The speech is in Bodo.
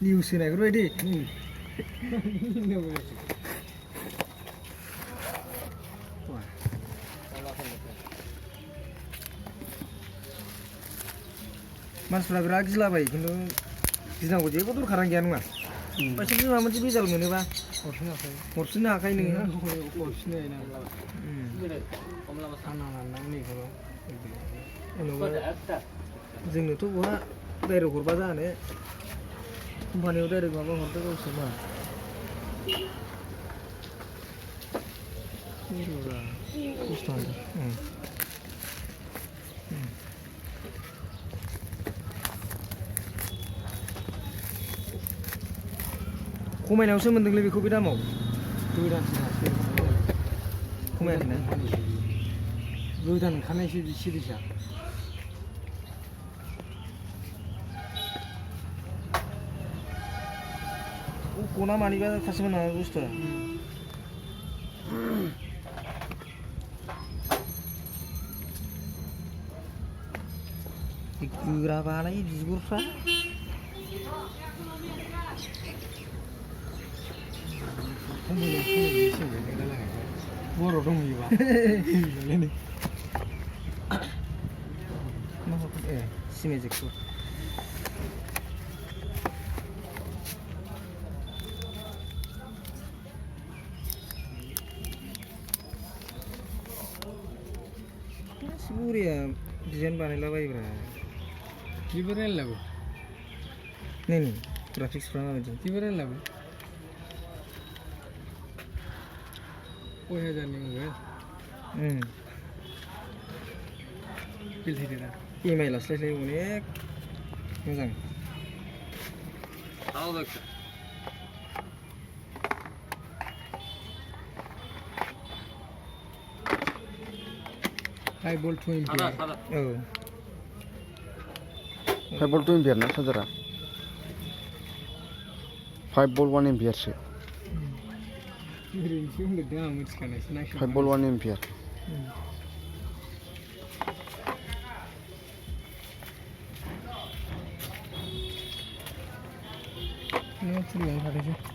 निउस होनायफोरबायदि मानसिफ्रा बिराद गिलाबायो खिन्थु गिनांगौ जेबो दरखारानो गैया नङा बायसान्स माबा मोनसे बेजाल मोनोबा हरफिननो हाखायो नोङो जेनेबा जोंनोथ' बहा डाइरेक्ट हरबा जानो कम्पानियाव डाइरेक्ट माबा हरदो गावसोर मा खमायनायावसो मोनदोंलै बेखौ बे दामाव खमायाखैना गोदान ओंखारनायसो सिरिसा गना मानिबा खासिमोन नामा बुस्थुआ गोरा बानायो बिगुरफ्रा बर' दंहैयोबा ए सिमेजिकखौ बुरिया डिजाइन बानायलाबायोब्रा जेबो रायलायलाबो नै ग्राफिक्सफ्रा माबायदि जेबो रायलायलाबो 1000नि मबाइल बिल होदो दा EMI लास्लायस्लाय अनेक मोजां हाई भल्ट 2 एम्पियर औ 5 volt 2 एम्पियर ना चार्जारा 5 volt 1 एम्पियर सो ओरैनोसो होनदों आं मिथिखानायसो 5 volt 1 एम्पियर नों फुल लांखादोंसो